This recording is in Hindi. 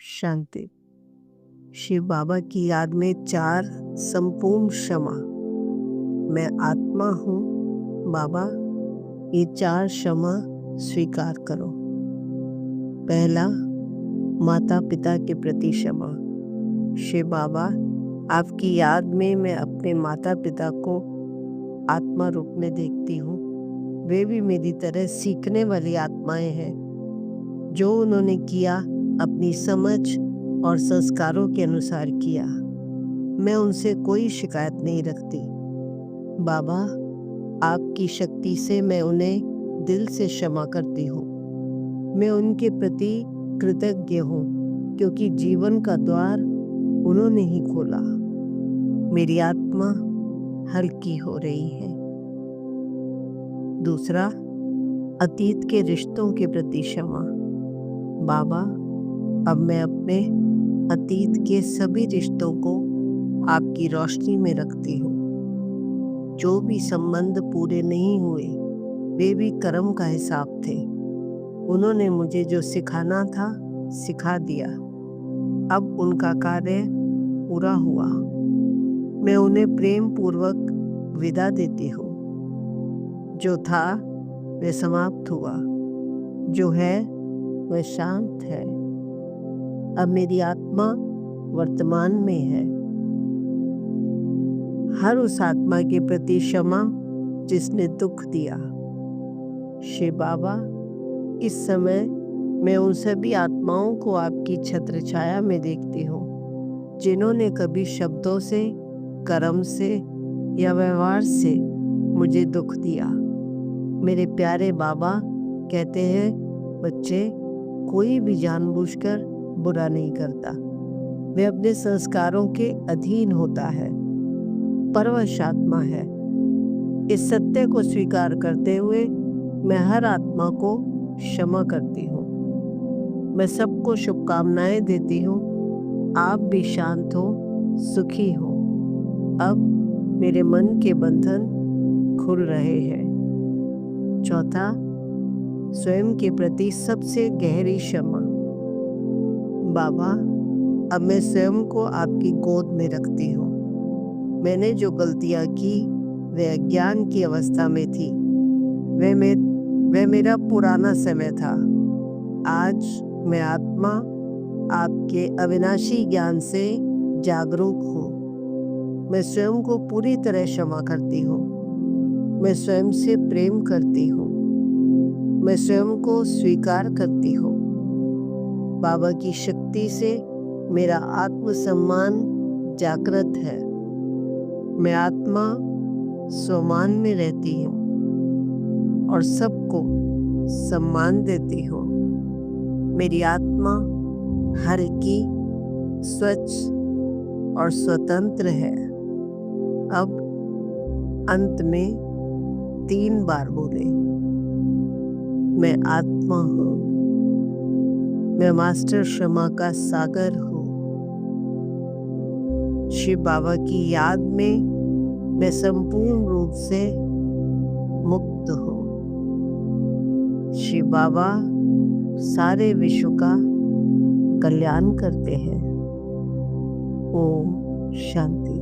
शांति। शिव बाबा की याद में 4 संपूर्ण क्षमा। मैं आत्मा हूँ बाबा, ये 4 क्षमा स्वीकार करो। पहला, माता पिता के प्रति क्षमा। शिव बाबा, आपकी याद में मैं अपने माता पिता को आत्मा रूप में देखती हूँ। वे भी मेरी तरह सीखने वाली आत्माएं हैं। जो उन्होंने किया अपनी समझ और संस्कारों के अनुसार किया। मैं उनसे कोई शिकायत नहीं रखती। बाबा, आपकी शक्ति से मैं उन्हें दिल से क्षमा करती हूँ। मैं उनके प्रति कृतज्ञ हूँ क्योंकि जीवन का द्वार उन्होंने ही खोला। मेरी आत्मा हल्की हो रही है। दूसरा, अतीत के रिश्तों के प्रति क्षमा। बाबा, अब मैं अपने अतीत के सभी रिश्तों को आपकी रोशनी में रखती हूँ। जो भी संबंध पूरे नहीं हुए वे भी कर्म का हिसाब थे। उन्होंने मुझे जो सिखाना था सिखा दिया। अब उनका कार्य पूरा हुआ। मैं उन्हें प्रेम पूर्वक विदा देती हूँ। जो था वह समाप्त हुआ, जो है वह शांत है। अब मेरी आत्मा वर्तमान में है। हर उस आत्मा के प्रति क्षमा जिसने दुख दिया। शिव बाबा, इस समय मैं उन सभी आत्माओं को आपकी छत्र छाया में देखती हूँ जिन्होंने कभी शब्दों से, कर्म से या व्यवहार से मुझे दुख दिया। मेरे प्यारे बाबा कहते हैं, बच्चे, कोई भी जानबूझकर बुरा नहीं करता। वे अपने संस्कारों के अधीन होता है। परवश आत्मा है। इस सत्य को स्वीकार करते हुए मैं हर आत्मा को क्षमा करती हूँ। मैं सबको शुभकामनाएं देती हूँ। आप भी शांत हो, सुखी हो। अब मेरे मन के बंधन खुल रहे हैं। चौथा, स्वयं के प्रति सबसे गहरी क्षमा। बाबा, अब मैं स्वयं को आपकी गोद में रखती हूँ। मैंने जो गलतियाँ की वे अज्ञान की अवस्था में थी। वह मेरा पुराना समय था। आज मैं आत्मा आपके अविनाशी ज्ञान से जागरूक हूँ। मैं स्वयं को पूरी तरह क्षमा करती हूँ। मैं स्वयं से प्रेम करती हूँ। मैं स्वयं को स्वीकार करती हूँ। बाबा की शक्ति से मेरा आत्मसम्मान जागृत है। मैं आत्मा स्वमान में रहती हूँ और सबको सम्मान देती हूँ। मेरी आत्मा हल्की, स्वच्छ और स्वतंत्र है। अब अंत में 3 बार बोले, मैं आत्मा हूँ। मैं मास्टर क्षमा का सागर हूँ। शिव बाबा की याद में मैं संपूर्ण रूप से मुक्त हूँ। शिव बाबा सारे विश्व का कल्याण करते हैं। ओम शांति।